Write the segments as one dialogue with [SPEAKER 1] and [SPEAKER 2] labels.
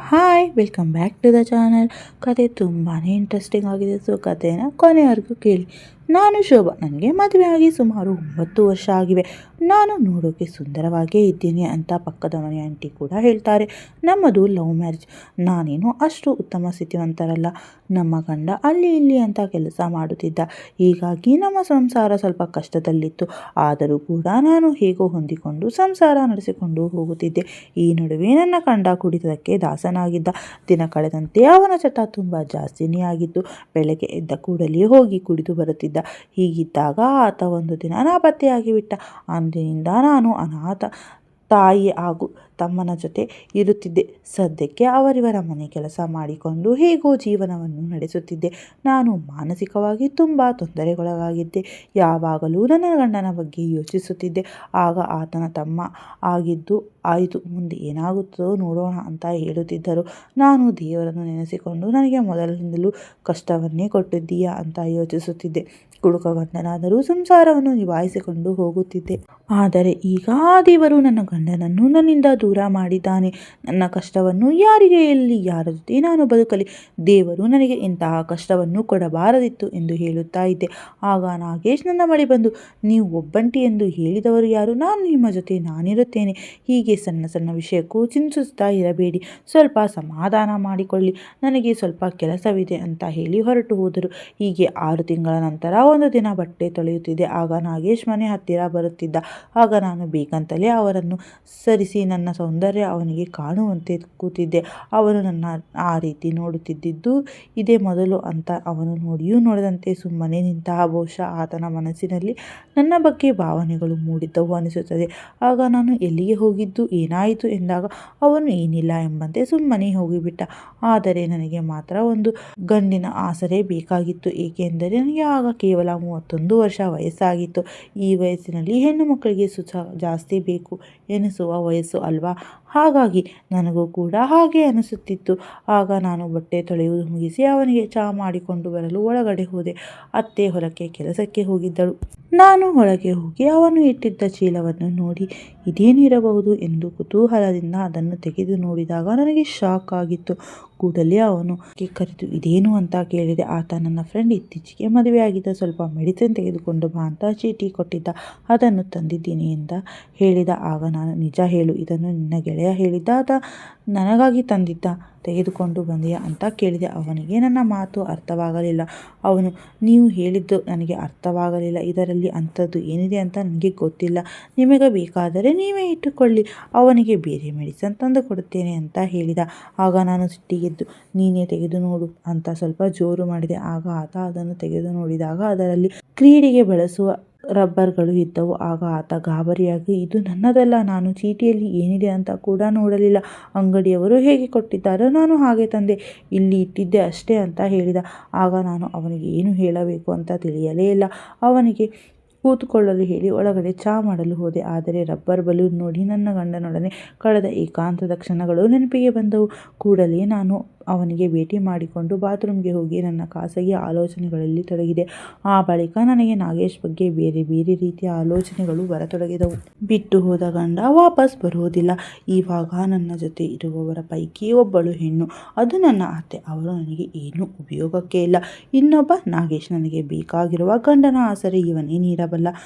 [SPEAKER 1] Hi welcome back to the channel. ಕತೆ ತುಂಬಾ interesting ಆಗಿದೆ. ಸೊ ಕಥೆನ ಕೊನೆವರೆಗೂ ಕೇಳಿ. ನಾನು ಶೋಭಾ. ನನಗೆ ಮದುವೆ ಆಗಿ ಸುಮಾರು 9 ವರ್ಷ ಆಗಿವೆ. ನಾನು ನೋಡೋಕೆ ಸುಂದರವಾಗೇ ಇದ್ದೀನಿ ಅಂತ ಪಕ್ಕದ ಮನೆ ಆಂಟಿ ಕೂಡ ಹೇಳ್ತಾರೆ. ನಮ್ಮದು ಲವ್ ಮ್ಯಾರೇಜ್. ನಾನೇನು ಅಷ್ಟು ಉತ್ತಮ ಸ್ಥಿತಿವಂತರಲ್ಲ. ನಮ್ಮ ಗಂಡ ಅಲ್ಲಿ ಇಲ್ಲಿ ಅಂತ ಕೆಲಸ ಮಾಡುತ್ತಿದ್ದ. ಹೀಗಾಗಿ ನಮ್ಮ ಸಂಸಾರ ಸ್ವಲ್ಪ ಕಷ್ಟದಲ್ಲಿತ್ತು. ಆದರೂ ಕೂಡ ನಾನು ಹೇಗೋ ಹೊಂದಿಕೊಂಡು ಸಂಸಾರ ನಡೆಸಿಕೊಂಡು ಹೋಗುತ್ತಿದ್ದೆ. ಈ ನಡುವೆ ನನ್ನ ಗಂಡ ಕುಡಿತದಕ್ಕೆ ದಾಸನಾಗಿದ್ದ. ದಿನ ಕಳೆದಂತೆ ಅವನ ಚಟ ತುಂಬ ಜಾಸ್ತಿನೇ ಆಗಿತ್ತು. ಬೆಳಗ್ಗೆ ಎದ್ದ ಕೂಡಲೇ ಹೋಗಿ ಕುಡಿದು ಬರುತ್ತಿದ್ದ. ಹೀಗಿದ್ದಾಗ ಆತ ಒಂದು ದಿನ ನಾಪತ್ತೆಯಾಗಿಬಿಟ್ಟ. ಅಂದಿನಿಂದ ನಾನು ಅನಾಥ ತಾಯಿ ಹಾಗೂ ತಮ್ಮನ ಜೊತೆ ಇರುತ್ತಿದ್ದೆ. ಸದ್ಯಕ್ಕೆ ಅವರಿವರ ಮನೆ ಕೆಲಸ ಮಾಡಿಕೊಂಡು ಹೇಗೋ ಜೀವನವನ್ನು ನಡೆಸುತ್ತಿದ್ದೆ. ನಾನು ಮಾನಸಿಕವಾಗಿ ತುಂಬ ತೊಂದರೆಗೊಳಗಾಗಿದ್ದೆ. ಯಾವಾಗಲೂ ನನ್ನ ಗಂಡನ ಬಗ್ಗೆ ಯೋಚಿಸುತ್ತಿದ್ದೆ. ಆಗ ಆತನ ತಮ್ಮ ಆಗಿದ್ದು ಆಯಿತು, ಮುಂದೆ ಏನಾಗುತ್ತೋ ನೋಡೋಣ ಅಂತ ಹೇಳುತ್ತಿದ್ದರು. ನಾನು ದೇವರನ್ನು ನೆನೆಸಿಕೊಂಡು ನನಗೆ ಮೊದಲಿನಿಂದಲೂ ಕಷ್ಟವನ್ನೇ ಕೊಟ್ಟಿದ್ದೀಯಾ ಅಂತ ಯೋಚಿಸುತ್ತಿದ್ದೆ. ಕುಡುಕ ಗಂಡನಾದರೂ ಸಂಸಾರವನ್ನು ನಿಭಾಯಿಸಿಕೊಂಡು ಹೋಗುತ್ತಿದ್ದೆ. ಆದರೆ ಈಗ ಆ ದೇವರು ನನ್ನ ಗಂಡನನ್ನು ನನ್ನಿಂದ ದೂರ ಮಾಡಿದ್ದಾನೆ. ನನ್ನ ಕಷ್ಟವನ್ನು ಯಾರಿಗೆ ಎಲ್ಲಿ ಯಾರ ಜೊತೆ ನಾನು ಬದುಕಲಿ? ದೇವರು ನನಗೆ ಇಂತಹ ಕಷ್ಟವನ್ನು ಕೊಡಬಾರದಿತ್ತು ಎಂದು ಹೇಳುತ್ತಾ ಇದ್ದೆ. ಆಗ ನಾಗೇಶ್ ನನ್ನ ಬಳಿ ಬಂದು, ನೀವು ಒಬ್ಬಂಟಿ ಎಂದು ಹೇಳಿದವರು ಯಾರು? ನಾನು ನಿಮ್ಮ ಜೊತೆ ನಾನಿರುತ್ತೇನೆ. ಹೀಗೆ ಸಣ್ಣ ಸಣ್ಣ ವಿಷಯಕ್ಕೂ ಚಿಂತಿಸುತ್ತಾ ಇರಬೇಡಿ, ಸ್ವಲ್ಪ ಸಮಾಧಾನ ಮಾಡಿಕೊಳ್ಳಿ, ನನಗೆ ಸ್ವಲ್ಪ ಕೆಲಸವಿದೆ ಅಂತ ಹೇಳಿ ಹೊರಟು ಹೋದರು. ಹೀಗೆ 6 ತಿಂಗಳ ನಂತರ ಒಂದು ದಿನ ಬಟ್ಟೆ ತೊಳೆಯುತ್ತಿದ್ದೆ. ಆಗ ನಾಗೇಶ್ ಮನೆ ಹತ್ತಿರ ಬರುತ್ತಿದ್ದ. ಆಗ ನಾನು ಬೇಕಂತಲೇ ಅವರನ್ನು ಸರಿಸಿ ನನ್ನ ಸೌಂದರ್ಯ ಅವನಿಗೆ ಕಾಣುವಂತೆ ಕೂತಿದ್ದೆ. ಅವನು ನನ್ನ ಆ ರೀತಿ ನೋಡುತ್ತಿದ್ದುದು ಇದೇ ಮೊದಲು ಅಂತ ಅವನು ನೋಡಿಯೂ ನೋಡದಂತೆ ಸುಮ್ಮನೆ ನಿಂತ. ಬಹುಶಃ ಆತನ ಮನಸ್ಸಿನಲ್ಲಿ ನನ್ನ ಬಗ್ಗೆ ಭಾವನೆಗಳು ಮೂಡಿದ್ದವು ಅನಿಸುತ್ತದೆ. ಆಗ ನಾನು ಎಲ್ಲಿಗೆ ಹೋಗಿದ್ದು, ಏನಾಯಿತು ಎಂದಾಗ ಅವನು ಏನಿಲ್ಲ ಎಂಬಂತೆ ಸುಮ್ಮನೆ ಹೋಗಿಬಿಟ್ಟ. ಆದರೆ ನನಗೆ ಮಾತ್ರ ಒಂದು ಗಂಡಿನ ಆಸರೆ ಬೇಕಾಗಿತ್ತು. ಏಕೆಂದರೆ ನನಗೆ ಆಗ ಕೇವಲ 31 ವರ್ಷ ವಯಸ್ಸಾಗಿತ್ತು. ಈ ವಯಸ್ಸಿನಲ್ಲಿ ಹೆಣ್ಣು ಮಕ್ಕಳಿಗೆ ಸುಖ ಜಾಸ್ತಿ ಬೇಕು ಎನಿಸುವ ವಯಸ್ಸು ಅಲ್ವಾ? ಹಾಗಾಗಿ ನನಗೂ ಕೂಡ ಹಾಗೆ ಅನಿಸುತ್ತಿತ್ತು. ಆಗ ನಾನು ಬಟ್ಟೆ ತೊಳೆಯುವುದು ಮುಗಿಸಿ ಅವನಿಗೆ ಚಹಾ ಮಾಡಿಕೊಂಡು ಬರಲು ಒಳಗಡೆ ಹೋದೆ. ಅತ್ತೆ ಹೊಲಕ್ಕೆ ಕೆಲಸಕ್ಕೆ ಹೋಗಿದ್ದಳು. ನಾನು ಒಳಗೆ ಹೋಗಿ ಅವನು ಇಟ್ಟಿದ್ದ ಚೀಲವನ್ನು ನೋಡಿ ಇದೇನಿರಬಹುದು ಎಂದು ಕುತೂಹಲದಿಂದ ಅದನ್ನು ತೆಗೆದು ನೋಡಿದಾಗ ನನಗೆ ಶಾಕ್ ಆಗಿತ್ತು. ಕೂಡಲೇ ಅವನು ಕರೆದು ಇದೇನು ಅಂತ ಕೇಳಿದೆ. ಆತ ನನ್ನ ಫ್ರೆಂಡ್ ಇತ್ತೀಚೆಗೆ ಮದುವೆಯಾಗಿದ್ದ, ಸ್ವಲ್ಪ ಮೆಡಿಸಿನ್ ತೆಗೆದುಕೊಂಡು ಬಾ ಅಂತ ಚೀಟಿ ಕೊಟ್ಟಿದ್ದ, ಅದನ್ನು ತಂದಿದ್ದೀನಿ ಅಂತ ಹೇಳಿದ. ಆಗ ನಾನು, ನಿಜ ಹೇಳು, ಇದನ್ನು ನಿನ್ನ ಗೆಳೆಯ ಹೇಳಿದ್ದ ಅಥವಾ ನನಗಾಗಿ ತಂದಿದ್ದ? ತೆಗೆದುಕೊಂಡು ಬಂದೆಯಾ ಅಂತ ಕೇಳಿದೆ. ಅವನಿಗೆ ನನ್ನ ಮಾತು ಅರ್ಥವಾಗಲಿಲ್ಲ. ಅವನು, ನೀವು ಹೇಳಿದ್ದು ನನಗೆ ಅರ್ಥವಾಗಲಿಲ್ಲ, ಇದರಲ್ಲಿ ಅಂಥದ್ದು ಏನಿದೆ ಅಂತ ನನಗೆ ಗೊತ್ತಿಲ್ಲ, ನಿಮಗೆ ಬೇಕಾದರೆ ನೀವೇ ಇಟ್ಟುಕೊಳ್ಳಿ, ಅವನಿಗೆ ಬೇರೆ ಮೆಡಿಸನ್ ತಂದು ಕೊಡುತ್ತೇನೆ ಅಂತ ಹೇಳಿದ. ಆಗ ನಾನು ಸಿಟ್ಟಿಗೆದ್ದು, ನೀನೇ ತೆಗೆದು ನೋಡು ಅಂತ ಸ್ವಲ್ಪ ಜೋರು ಮಾಡಿದೆ. ಆಗ ಆತ ಅದನ್ನು ತೆಗೆದು ನೋಡಿದಾಗ ಅದರಲ್ಲಿ ಕ್ರೀಡೆಗೆ ಬಳಸುವ ರಬ್ಬರ್ಗಳು ಇದ್ದವು. ಆಗ ಆತ ಗಾಬರಿಯಾಗಿ, ಇದು ನನ್ನದಲ್ಲ, ನಾನು ಚೀಟಿಯಲ್ಲಿ ಏನಿದೆ ಅಂತ ಕೂಡ ನೋಡಲಿಲ್ಲ, ಅಂಗಡಿಯವರು ಹೇಗೆ ಕೊಟ್ಟಿದ್ದಾರೋ ನಾನು ಹಾಗೆ ತಂದೆ, ಇಲ್ಲಿ ಇಟ್ಟಿದ್ದೆ ಅಷ್ಟೇ ಅಂತ ಹೇಳಿದ. ಆಗ ನಾನು ಅವನಿಗೆ ಏನು ಹೇಳಬೇಕು ಅಂತ ತಿಳಿಯಲೇ ಇಲ್ಲ. ಅವನಿಗೆ ಕೂತುಕೊಳ್ಳಲು ಹೇಳಿ ಒಳಗಡೆ ಚಹಾ ಮಾಡಲು ಹೋದೆ. ಆದರೆ ರಬ್ಬರ್ ಬಲೂನ್ ನೋಡಿ ನನ್ನ ಗಂಡನೊಡನೆ ಕಳೆದ ಏಕಾಂತದ ಕ್ಷಣಗಳು ನೆನಪಿಗೆ ಬಂದವು. ಕೂಡಲೇ ನಾನು ಅವನಿಗೆ ಭೇಟಿ ಮಾಡಿಕೊಂಡು ಬಾತ್ರೂಮ್ಗೆ ಹೋಗಿ ನನ್ನ ಖಾಸಗಿ ಆಲೋಚನೆಗಳಲ್ಲಿ ತೊಡಗಿದೆ. ಆ ಬಳಿಕ ನನಗೆ ನಾಗೇಶ್ ಬಗ್ಗೆ ಬೇರೆ ಬೇರೆ ರೀತಿಯ ಆಲೋಚನೆಗಳು ಬರತೊಡಗಿದವು. ಬಿಟ್ಟು ಹೋದ ಗಂಡ ವಾಪಸ್ ಬರುವುದಿಲ್ಲ. ಇವಾಗ ನನ್ನ ಜೊತೆ ಇರುವವರ ಪೈಕಿ ಒಬ್ಬಳು ಹೆಣ್ಣು, ಅದು ನನ್ನ ಅತ್ತೆ. ಅವರು ನನಗೆ ಏನೂ ಉಪಯೋಗಕ್ಕೆ ಇಲ್ಲ. ಇನ್ನೊಬ್ಬ ನಾಗೇಶ್, ನನಗೆ ಬೇಕಾಗಿರುವ ಗಂಡನ ಆಸರೆ ಇವನೇ ನೀಡಬಲ್ಲ.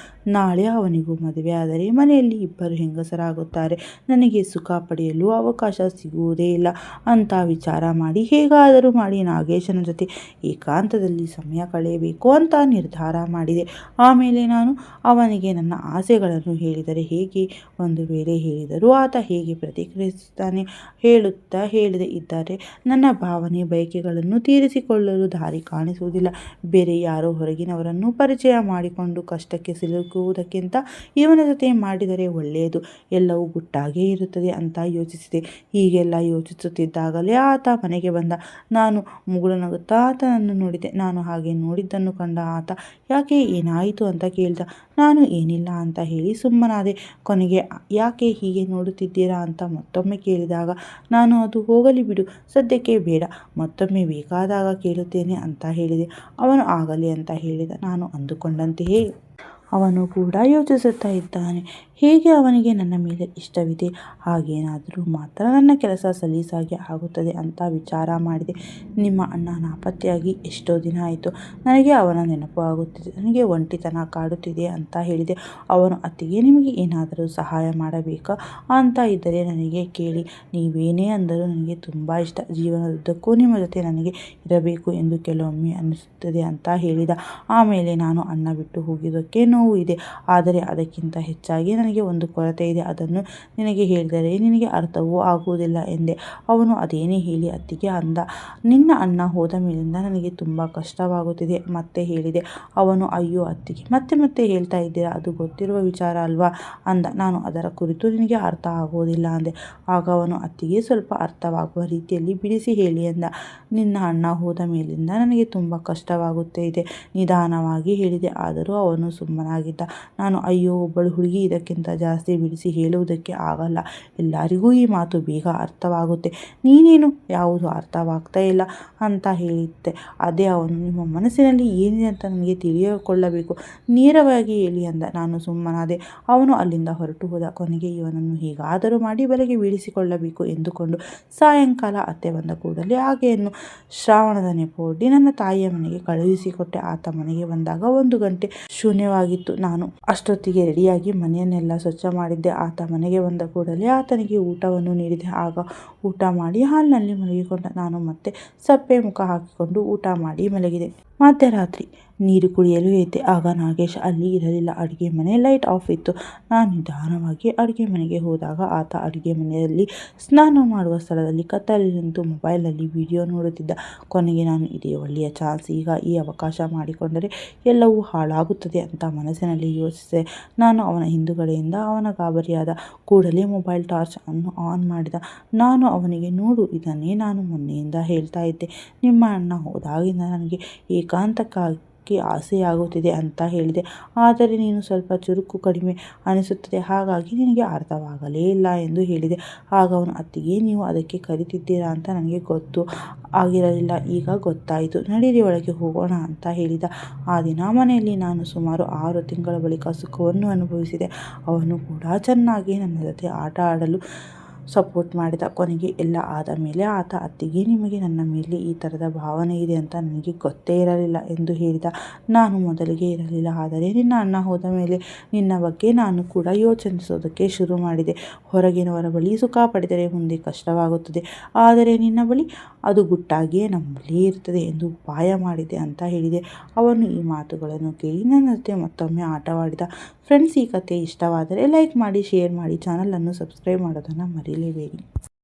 [SPEAKER 1] ನಾಳೆ ಅವನಿಗೂ ಮದುವೆ ಆದರೆ ಮನೆಯಲ್ಲಿ ಇಬ್ಬರು ಹೆಂಗಸರಾಗುತ್ತಾರೆ, ನನಗೆ ಸುಖ ಪಡೆಯಲು ಅವಕಾಶ ಸಿಗುವುದೇ ಇಲ್ಲ ಅಂತ ವಿಚಾರ ಮಾಡಿ ಹೇಗಾದರೂ ಮಾಡಿ ನಾಗೇಶನ ಜೊತೆ ಏಕಾಂತದಲ್ಲಿ ಸಮಯ ಕಳೆಯಬೇಕು ಅಂತ ನಿರ್ಧಾರ ಮಾಡಿದೆ. ಆಮೇಲೆ ನಾನು ಅವನಿಗೆ ನನ್ನ ಆಸೆಗಳನ್ನು ಹೇಳಿದರೆ ಹೇಗೆ, ಒಂದು ವೇಳೆ ಹೇಳಿದರೂ ಆತ ಹೇಗೆ ಪ್ರತಿಕ್ರಿಯಿಸುತ್ತಾನೆ ಹೇಳದೆ ಇದ್ದರೆ ನನ್ನ ಭಾವನೆ ಬಯಕೆಗಳನ್ನು ತೀರಿಸಿಕೊಳ್ಳಲು ದಾರಿ ಕಾಣಿಸುವುದಿಲ್ಲ. ಬೇರೆ ಯಾರೋ ಹೊರಗಿನವರನ್ನು ಪರಿಚಯ ಮಾಡಿಕೊಂಡು ಕಷ್ಟಕ್ಕೆ ಸಿಲುಕುವುದಕ್ಕಿಂತ ಇವನ ಜೊತೆ ಮಾಡಿದರೆ ಒಳ್ಳೆಯದು, ಎಲ್ಲವೂ ಗುಟ್ಟಾಗೇ ಇರುತ್ತದೆ ಅಂತ ಯೋಚಿಸಿದೆ. ಹೀಗೆಲ್ಲ ಯೋಚಿಸುತ್ತಿದ್ದಾಗಲೇ ಆತ ಮನೆಗೆ ಬಂದ. ನಾನು ಮುಗುಳು ನಗುತ್ತಾ ಆತನನ್ನು ನೋಡಿದೆ. ನಾನು ಹಾಗೆ ನೋಡಿದ್ದನ್ನು ಕಂಡ ಆತ, ಯಾಕೆ, ಏನಾಯಿತು ಅಂತ ಕೇಳಿದ. ನಾನು ಏನಿಲ್ಲ ಅಂತ ಹೇಳಿ ಸುಮ್ಮನಾದೆ. ಕೊನೆಗೆ, ಯಾಕೆ ಹೀಗೆ ನೋಡುತ್ತಿದ್ದೀರಾ ಅಂತ ಮತ್ತೊಮ್ಮೆ ಕೇಳಿದಾಗ ನಾನು, ಅದು ಹೋಗಲಿ ಬಿಡು, ಸದ್ಯಕ್ಕೆ ಬೇಡ, ಮತ್ತೊಮ್ಮೆ ಬೇಕಾದಾಗ ಕೇಳುತ್ತೇನೆ ಅಂತ ಹೇಳಿದೆ. ಅವನು ಆಗಲಿ ಅಂತ ಹೇಳಿದ. ನಾನು ಅಂದುಕೊಂಡಂತೆಯೇ ಅವನು ಕೂಡ ಯೋಚಿಸುತ್ತಾ ಇದ್ದಾನೆ. ಹೇಗೆ ಅವನಿಗೆ ನನ್ನ ಮೇಲೆ ಇಷ್ಟವಿದೆ, ಹಾಗೇನಾದರೂ ಮಾತ್ರ ನನ್ನ ಕೆಲಸ ಸಲೀಸಾಗಿ ಆಗುತ್ತದೆ ಅಂತ ವಿಚಾರ ಮಾಡಿದೆ. ನಿಮ್ಮ ಅಣ್ಣ ನಾಪತ್ತೆಯಾಗಿ ಎಷ್ಟೋ ದಿನ ಆಯಿತು. ನನಗೆ ಅವನ ನೆನಪು ಆಗುತ್ತಿದೆ. ನನಗೆ ಒಂಟಿತನ ಕಾಡುತ್ತಿದೆ ಅಂತ ಹೇಳಿದೆ. ಅವನು ಅತ್ತಿಗೆ, ನಿಮಗೆ ಏನಾದರೂ ಸಹಾಯ ಮಾಡಬೇಕಾ ಅಂತ ಇದ್ದರೆ ನನಗೆ ಕೇಳಿ. ನೀವೇನೇ ಅಂದರೂ ನನಗೆ ತುಂಬ ಇಷ್ಟ. ಜೀವನದುದ್ದಕ್ಕೂ ನಿಮ್ಮ ಜೊತೆ ನನಗೆ ಇರಬೇಕು ಎಂದು ಕೆಲವೊಮ್ಮೆ ಅನ್ನಿಸುತ್ತದೆ ಅಂತ ಹೇಳಿದ. ಆಮೇಲೆ ನಾನು ಅಣ್ಣ ಬಿಟ್ಟು ಹೋಗಿದ್ದಕ್ಕೆ ನೋವು ಇದೆ. ಆದರೆ ಅದಕ್ಕಿಂತ ಹೆಚ್ಚಾಗಿ ನನಗೆ ಒಂದು ಕೊರತೆ ಇದೆ. ಅದನ್ನು ನಿನಗೆ ಹೇಳಿದರೆ ನಿನಗೆ ಅರ್ಥವೂ ಆಗುವುದಿಲ್ಲ ಎಂದೆ. ಅವನು ಅದೇನೇ ಹೇಳಿ ಅತ್ತಿಗೆ ಅಂದ. ನಿನ್ನ ಅಣ್ಣ ಹೋದ ಮೇಲಿಂದ ನನಗೆ ತುಂಬ ಕಷ್ಟವಾಗುತ್ತಿದೆ ಮತ್ತೆ ಹೇಳಿದೆ. ಅವನು ಅಯ್ಯೋ ಅತ್ತಿಗೆ, ಮತ್ತೆ ಮತ್ತೆ ಹೇಳ್ತಾ ಇದ್ದೀರಾ, ಅದು ಗೊತ್ತಿರುವ ವಿಚಾರ ಅಲ್ವಾ ಅಂದ. ನಾನು ಅದರ ಕುರಿತು ನಿನಗೆ ಅರ್ಥ ಆಗೋದಿಲ್ಲ ಅಂದೆ. ಆಗ ಅವನು ಅತ್ತಿಗೆ, ಸ್ವಲ್ಪ ಅರ್ಥವಾಗುವ ರೀತಿಯಲ್ಲಿ ಬಿಡಿಸಿ ಹೇಳಿ ಎಂದ. ನಿನ್ನ ಅಣ್ಣ ಹೋದ ಮೇಲಿಂದ ನನಗೆ ತುಂಬ ಕಷ್ಟವಾಗುತ್ತಿದೆ ನಿಧಾನವಾಗಿ ಹೇಳಿದೆ. ಆದರೂ ಅವನು ಸುಮ್ಮನಾಗಿದ್ದ. ನಾನು ಅಯ್ಯೋ, ಒಬ್ಬಳು ಹುಡುಗಿ ಇದಕ್ಕಿಂತ ಜಾಸ್ತಿ ಬಿಡಿಸಿ ಹೇಳುವುದಕ್ಕೆ ಆಗಲ್ಲ. ಎಲ್ಲರಿಗೂ ಈ ಮಾತು ಬೇಗ ಅರ್ಥವಾಗುತ್ತೆ. ನೀನೇನು ಯಾವುದು ಅರ್ಥವಾಗ್ತಾ ಇಲ್ಲ ಅಂತ ಹೇಳಿದ್ದೆ. ಅದೇ ಅವನು, ನಿಮ್ಮ ಮನಸ್ಸಿನಲ್ಲಿ ಏನಿದೆ ಅಂತ ನನಗೆ ತಿಳಿದುಕೊಳ್ಳಬೇಕು, ನೇರವಾಗಿ ಹೇಳಿ ಅಂದ. ನಾನು ಸುಮ್ಮನಾದೆ. ಅವನು ಅಲ್ಲಿಂದ ಹೊರಟು ಹೋದ. ಕೊನೆಗೆ ಇವನನ್ನು ಹೇಗಾದರೂ ಮಾಡಿ ಬಲೆಗೆ ಬೀಳಿಸಿಕೊಳ್ಳಬೇಕು ಎಂದುಕೊಂಡು ಸಾಯಂಕಾಲ ಅತ್ತೆ ಬಂದ ಕೂಡಲೇ ಆಕೆಯನ್ನು ಶ್ರಾವಣದ ನೆಪವೊಡ್ಡಿ ನನ್ನ ತಾಯಿಯ ಮನೆಗೆ ಕಳುಹಿಸಿಕೊಟ್ಟೆ. ಆತ ಮನೆಗೆ ಬಂದಾಗ 1 ಗಂಟೆ ಶೂನ್ಯವಾಗಿತ್ತು. ನಾನು ಅಷ್ಟೊತ್ತಿಗೆ ರೆಡಿಯಾಗಿ ಮನೆಯನ್ನೆಲ್ಲ ಸ್ವಚ್ಛ ಮಾಡಿದ್ದೆ. ಆತ ಮನೆಗೆ ಬಂದ ಕೂಡಲೇ ಆತನಿಗೆ ಊಟವನ್ನು ನೀಡಿದೆ. ಆಗ ಊಟ ಮಾಡಿ ಹಾಲ್ನಲ್ಲಿ ಮಲಗಿಕೊಂಡ. ನಾನು ಮತ್ತೆ ಸಪ್ಪೆ ಮುಖ ಹಾಕಿಕೊಂಡು ಊಟ ಮಾಡಿ ಮಲಗಿದೆ. ಮಧ್ಯರಾತ್ರಿ ನೀರು ಕುಡಿಯಲು ಎದ್ದೆ. ಆಗ ನಾಗೇಶ್ ಅಲ್ಲಿ ಇರಲಿಲ್ಲ. ಅಡುಗೆ ಮನೆ ಲೈಟ್ ಆಫ್ ಇತ್ತು. ನಾನು ನಿಧಾನವಾಗಿ ಅಡುಗೆ ಮನೆಗೆ ಹೋದಾಗ ಆತ ಅಡುಗೆ ಮನೆಯಲ್ಲಿ ಸ್ನಾನ ಮಾಡುವ ಸ್ಥಳದಲ್ಲಿ ಕತ್ತಲಲ್ಲಿ ನಿಂತು ಮೊಬೈಲ್ನಲ್ಲಿ ವಿಡಿಯೋ ನೋಡುತ್ತಿದ್ದ. ಕೊನೆಗೆ ನಾನು, ಇದೇ ಒಳ್ಳೆಯ ಚಾನ್ಸ್, ಈಗ ಈ ಅವಕಾಶ ಮಾಡಿಕೊಂಡರೆ ಎಲ್ಲವೂ ಹಾಳಾಗುತ್ತದೆ ಅಂತ ಮನಸ್ಸಿನಲ್ಲಿ ಯೋಚಿಸಿದೆ. ನಾನು ಅವನ ಹಿಂದುಗಡೆಯಿಂದ ಅವನ ಗಾಬರಿಯಾದ ಕೂಡಲೇ ಮೊಬೈಲ್ ಟಾರ್ಚ್ ಅನ್ನು ಆನ್ ಮಾಡಿದ. ನಾನು ಅವನಿಗೆ, ನೋಡು, ಇದನ್ನೇ ನಾನು ಮೊನ್ನೆಯಿಂದ ಹೇಳ್ತಾ ಇದ್ದೆ. ನಿಮ್ಮ ಅಣ್ಣ ಹೋದಾಗಿಂದ ನನಗೆ ಏಕಾಂತಕ್ಕಾಗಿ ಆಸೆಯಾಗುತ್ತಿದೆ ಅಂತ ಹೇಳಿದೆ. ಆದರೆ ನೀನು ಸ್ವಲ್ಪ ಚುರುಕು ಕಡಿಮೆ ಅನಿಸುತ್ತದೆ, ಹಾಗಾಗಿ ನಿನಗೆ ಅರ್ಥವಾಗಲೇ ಇಲ್ಲ ಎಂದು ಹೇಳಿದೆ. ಆಗ ಅವನು, ಅತ್ತಿಗೆ, ನೀವು ಅದಕ್ಕೆ ಕರೀತಿದ್ದೀರಾ ಅಂತ ನನಗೆ ಗೊತ್ತು ಆಗಿರಲಿಲ್ಲ. ಈಗ ಗೊತ್ತಾಯಿತು. ನಡೀರಿ ಒಳಗೆ ಹೋಗೋಣ ಅಂತ ಹೇಳಿದ. ಆ ದಿನ ಮನೆಯಲ್ಲಿ ನಾನು ಸುಮಾರು 6 ತಿಂಗಳ ಬಳಿಕ ಸುಖವನ್ನು ಅನುಭವಿಸಿದೆ. ಅವನು ಕೂಡ ಚೆನ್ನಾಗಿ ನನ್ನ ಜೊತೆ ಆಟ ಆಡಲು ಸಪೋರ್ಟ್ ಮಾಡಿದ. ಕೊನೆಗೆ ಎಲ್ಲ ಆದ ಮೇಲೆ ಆತ, ಅತ್ತಿಗೆ, ನಿಮಗೆ ನನ್ನ ಮೇಲೆ ಈ ಥರದ ಭಾವನೆ ಇದೆ ಅಂತ ನನಗೆ ಗೊತ್ತೇ ಇರಲಿಲ್ಲ ಎಂದು ಹೇಳಿದ. ನಾನು ಮೊದಲಿಗೆ ಇರಲಿಲ್ಲ, ಆದರೆ ನಿನ್ನ ಅಣ್ಣ ಹೋದ ಮೇಲೆ ನಿನ್ನ ಬಗ್ಗೆ ನಾನು ಕೂಡ ಯೋಚಿಸೋದಕ್ಕೆ ಶುರು ಮಾಡಿದೆ. ಹೊರಗಿನವರ ಬಳಿ ಸುಖ ಪಡೆದರೆ ಮುಂದೆ ಕಷ್ಟವಾಗುತ್ತದೆ, ಆದರೆ ನಿನ್ನ ಬಳಿ ಅದು ಗುಟ್ಟಾಗಿಯೇ ನಮ್ಮ ಬಳಿ ಇರ್ತದೆ ಎಂದು ಉಪಾಯ ಮಾಡಿದೆ ಅಂತ ಹೇಳಿದೆ. ಅವನು ಈ ಮಾತುಗಳನ್ನು ಕೇಳಿ ನನ್ನ ಜೊತೆ ಮತ್ತೊಮ್ಮೆ ಆಟವಾಡಿದ. ಫ್ರೆಂಡ್ಸ್, ಈ ಕಥೆ ಇಷ್ಟವಾದರೆ ಲೈಕ್ ಮಾಡಿ, ಶೇರ್ ಮಾಡಿ, ಚಾನಲನ್ನು ಸಬ್ಸ್ಕ್ರೈಬ್ ಮಾಡೋದನ್ನು ಮರೀಲೇಬೇಡಿ.